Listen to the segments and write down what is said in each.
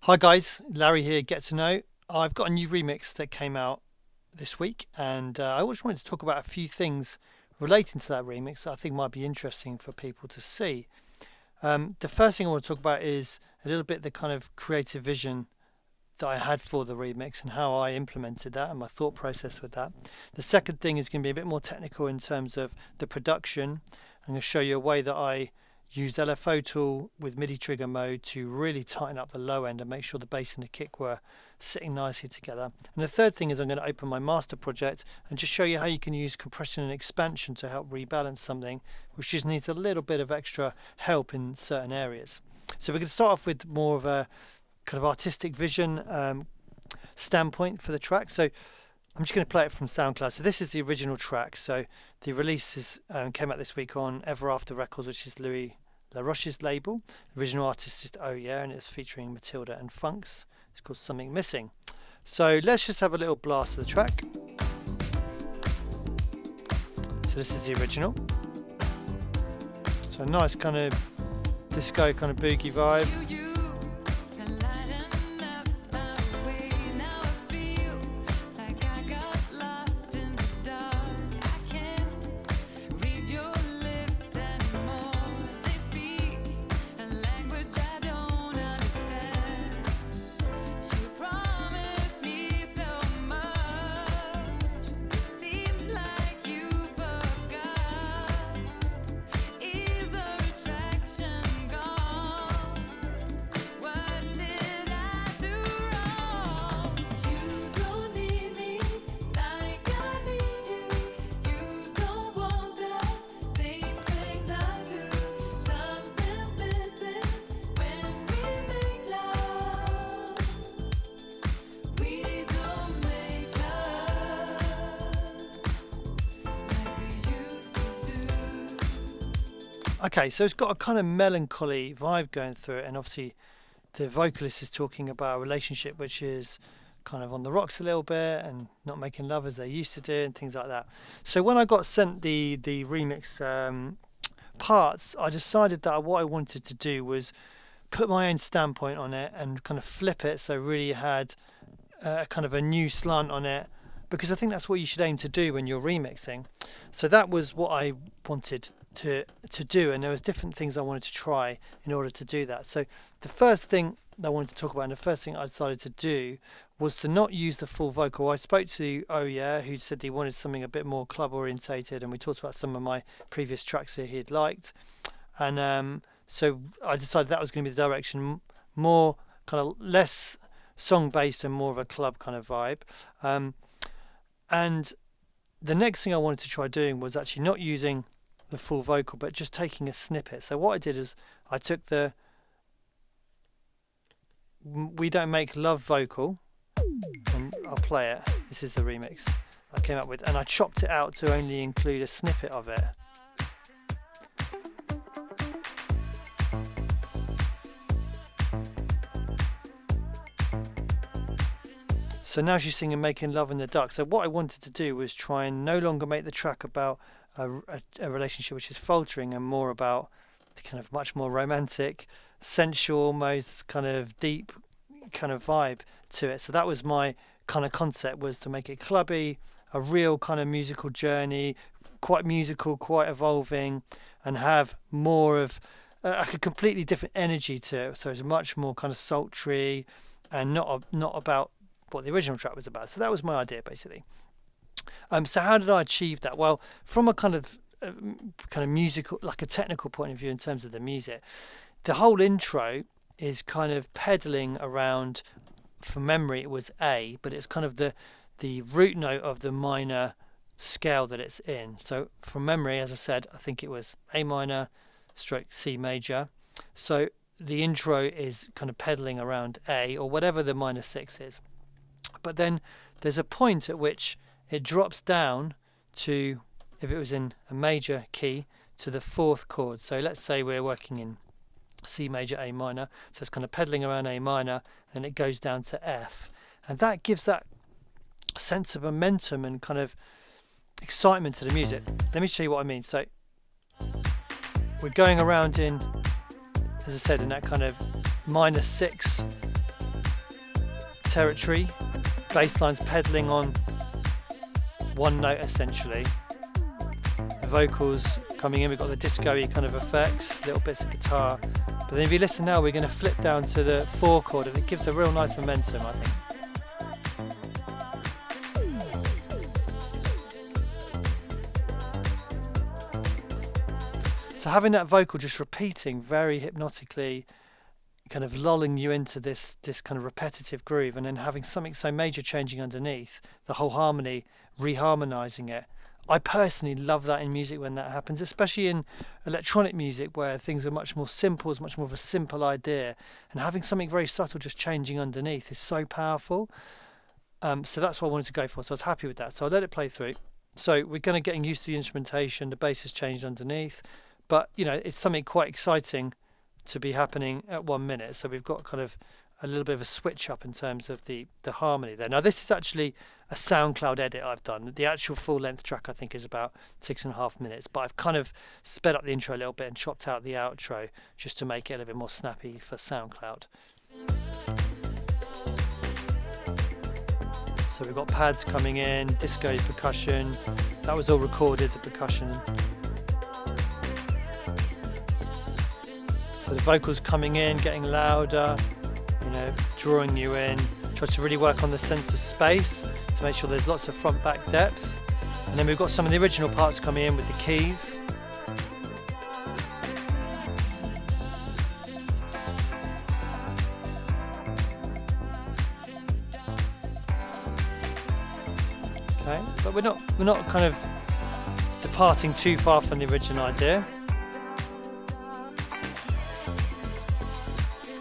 Hi guys, Larry here, Get to Know. I've got a new remix that came out this week, and I just wanted to talk about a few things relating to that remix that I think might be interesting for people to see. The first thing I want to talk about is a little bit the kind of creative vision that I had for the remix and how I implemented that and my thought process with that. The second thing is going to be a bit more technical in terms of the production. I'm going to show you a way that I used LFO tool with MIDI trigger mode to really tighten up the low end and make sure the bass and the kick were sitting nicely together. And the third thing is I'm going to open my master project and just show you how you can use compression and expansion to help rebalance something which just needs a little bit of extra help in certain areas. So we're going to start off with more of a kind of artistic vision standpoint for the track. So I'm just going to play it from SoundCloud. So this is the original track. So the release came out this week on Ever After Records, which is Louis LaRoche's label. The original artist is OHYEAHS, and it's featuring Mathilda and Funks. It's called Something Missing. So let's just have a little blast of the track. So this is the original. So a nice kind of disco kind of boogie vibe. Okay, so it's got a kind of melancholy vibe going through it, and obviously the vocalist is talking about a relationship which is kind of on the rocks a little bit and not making love as they used to do and things like that. So when I got sent the remix parts, I decided that what I wanted to do was put my own standpoint on it and kind of flip it so really it had a kind of a new slant on it, because I think that's what you should aim to do when you're remixing. So that was what I wanted to do, and there was different things I wanted to try in order to do that. So the first thing that I wanted to talk about and the first thing I decided to do was to not use the full vocal. I spoke to OHYEAHS, who said he wanted something a bit more club orientated, and we talked about some of my previous tracks that he'd liked, and so I decided that was going to be the direction, more kind of less song based and more of a club kind of vibe. And the next thing I wanted to try doing was actually not using the full vocal but just taking a snippet. So what I did is I took the We Don't Make Love vocal, and I'll play it. This is the remix I came up with, and I chopped it out to only include a snippet of it. So now she's singing Making Love in the Dark. So what I wanted to do was try and no longer make the track about a relationship which is faltering, and more about the kind of much more romantic, sensual, almost kind of deep kind of vibe to it. So that was my kind of concept, was to make it clubby, a real kind of musical journey, quite musical, quite evolving, and have more of like a completely different energy to it. So it's much more kind of sultry and not about what the original track was about. So that was my idea basically. So how did I achieve that? Well, from a kind of musical, like a technical point of view in terms of the music, the whole intro is kind of pedaling around. From memory it was A, but it's kind of the root note of the minor scale that it's in. So from memory, as I said, I think it was A minor stroke C major. So the intro is kind of pedaling around A, or whatever the minor 6 is. But then there's a point at which it drops down to, if it was in a major key, to the 4th chord. So let's say we're working in C major, A minor, so it's kind of pedaling around A minor, and it goes down to F, and that gives that sense of momentum and kind of excitement to the music. Let me show you what I mean. So we're going around in, as I said, in that kind of minor 6 territory. Bass line's pedaling on one note essentially. The vocals coming in, we've got the disco-y kind of effects, little bits of guitar. But then if you listen now, we're going to flip down to the 4 chord and it gives a real nice momentum, I think. So having that vocal just repeating very hypnotically, kind of lulling you into this kind of repetitive groove, and then having something so major changing underneath, the whole harmony, reharmonizing it. I personally love that in music when that happens, especially in electronic music where things are much more simple, it's much more of a simple idea, and having something very subtle just changing underneath is so powerful. So that's what I wanted to go for, so I was happy with that. So I let it play through. So we're going to getting used to the instrumentation, the bass has changed underneath, but you know, it's something quite exciting to be happening at 1 minute. So we've got kind of a little bit of a switch up in terms of the harmony there. Now this is actually a SoundCloud edit I've done. The actual full length track I think is about 6.5 minutes, but I've kind of sped up the intro a little bit and chopped out the outro just to make it a little bit more snappy for SoundCloud. So we've got pads coming in, disco percussion, that was all recorded, the percussion. So the vocals coming in, getting louder, you know, drawing you in. Try to really work on the sense of space to make sure there's lots of front back depth. And then we've got some of the original parts coming in with the keys. Okay, but we're not kind of departing too far from the original idea.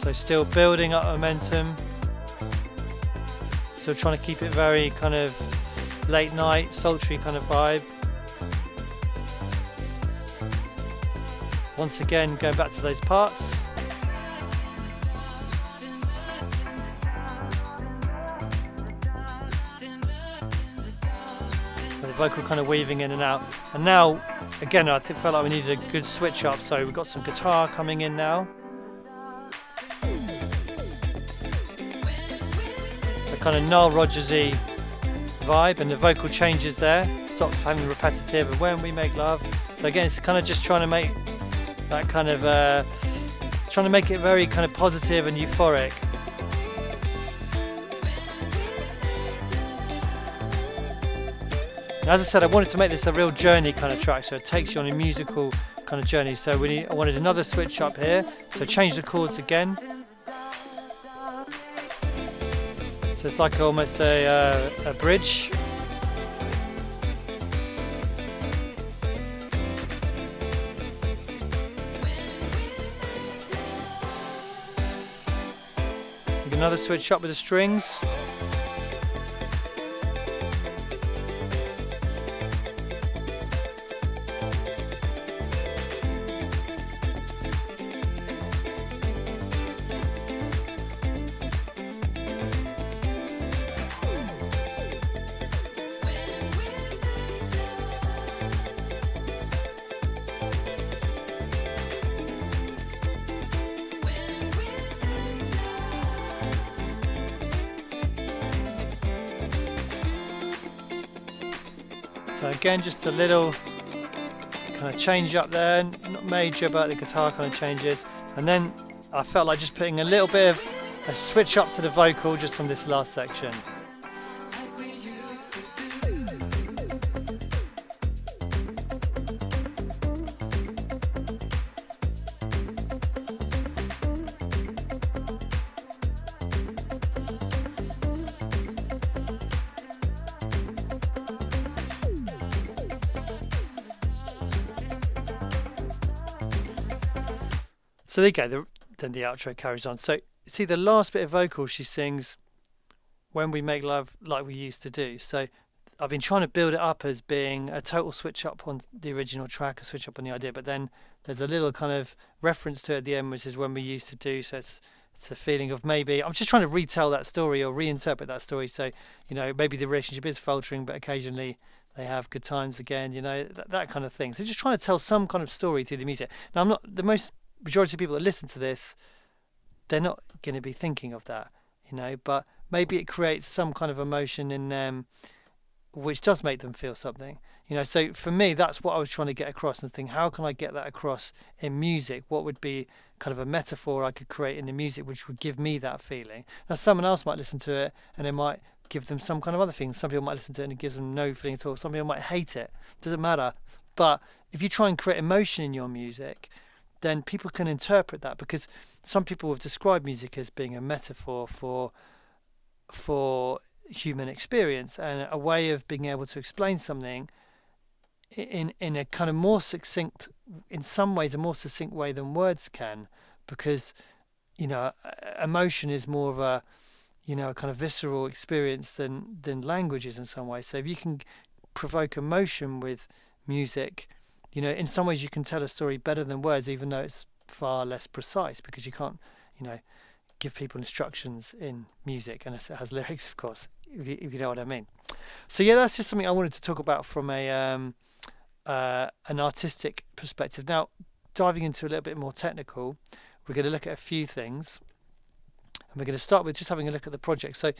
So still building up momentum, still trying to keep it very kind of late night, sultry kind of vibe. Once again, going back to those parts. So the vocal kind of weaving in and out. And now, again, I felt like we needed a good switch up, so we've got some guitar coming in now. Kind of Nile Rodgers-y vibe, and the vocal changes there, stops having repetitive and when we make love. So again, it's kind of just trying to make that kind of trying to make it very kind of positive and euphoric. Now, as I said, I wanted to make this a real journey kind of track, so it takes you on a musical kind of journey. So I wanted another switch up here, so change the chords again. So it's like almost a bridge. Another switch up with the strings. So again, just a little kind of change up there, not major, but the guitar kind of changes. And then I felt like just putting a little bit of a switch up to the vocal just on this last section. So there you go, then the outro carries on. So see the last bit of vocal she sings, when we make love like we used to do. So I've been trying to build it up as being a total switch up on the original track, a switch up on the idea, but then there's a little kind of reference to it at the end, which is when we used to do. So it's a feeling of maybe, I'm just trying to retell that story or reinterpret that story. So, you know, maybe the relationship is faltering, but occasionally they have good times again, you know, that kind of thing. So just trying to tell some kind of story through the music. Now, I'm not, the majority of people that listen to this, they're not going to be thinking of that. but maybe it creates some kind of emotion in them which does make them feel something. So for me, that's what I was trying to get across, and think, how can I get that across in music? What would be kind of a metaphor I could create in the music which would give me that feeling? Now, someone else might listen to it and it might give them some kind of other thing. Some people might listen to it and it gives them no feeling at all. Some people might hate it. Doesn't matter. But if you try and create emotion in your music, then people can interpret that, because some people have described music as being a metaphor for human experience, and a way of being able to explain something in a kind of more succinct, in some ways a more succinct way than words can, because emotion is more of a a kind of visceral experience than languages in some ways. So if you can provoke emotion with music, in some ways you can tell a story better than words, even though it's far less precise, because you can't give people instructions in music unless it has lyrics, of course, if you know what I mean. So yeah, that's just something I wanted to talk about from an artistic perspective. Now, diving into a little bit more technical, we're going to look at a few things, and we're going to start with just having a look at the project. So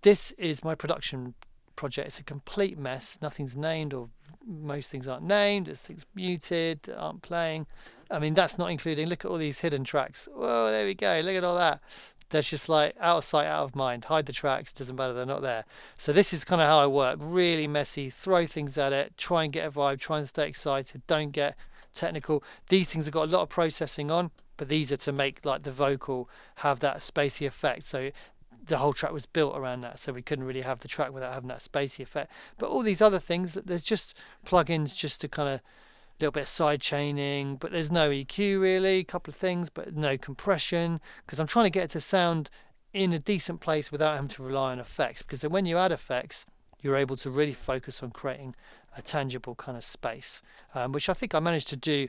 this is my production project. It's a complete mess. Nothing's named, or most things aren't named. There's things muted that aren't playing. I mean, that's not including, look at all these hidden tracks. Whoa, there we go. Look at all that. That's just like out of sight, out of mind. Hide the tracks, doesn't matter, they're not there. So this is kind of how I work. Really messy, throw things at it, try and get a vibe, try and stay excited, don't get technical. These things have got a lot of processing on, but these are to make like the vocal have that spacey effect. So the whole track was built around that, so we couldn't really have the track without having that spacey effect. But all these other things, there's just plugins just to kind of little bit of side chaining, but there's no EQ really, a couple of things, but no compression, because I'm trying to get it to sound in a decent place without having to rely on effects, because then when you add effects, you're able to really focus on creating a tangible kind of space, which I think I managed to do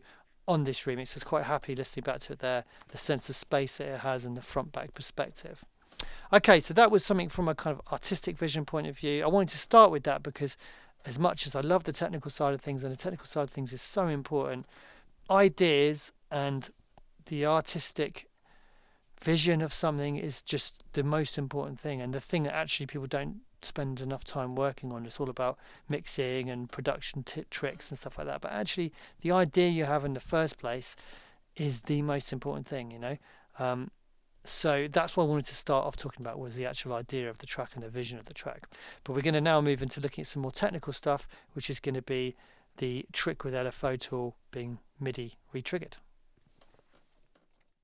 on this remix. I was quite happy listening back to it there, the sense of space that it has and the front back perspective. Okay, so that was something from a kind of artistic vision point of view. I wanted to start with that because as much as I love the technical side of things, and the technical side of things is so important, ideas and the artistic vision of something is just the most important thing, and the thing that actually people don't spend enough time working on. It's all about mixing and production tricks and stuff like that, but actually the idea you have in the first place is the most important thing. So that's what I wanted to start off talking about, was the actual idea of the track and the vision of the track. But we're going to now move into looking at some more technical stuff, which is going to be the trick with LFO tool being MIDI re-triggered.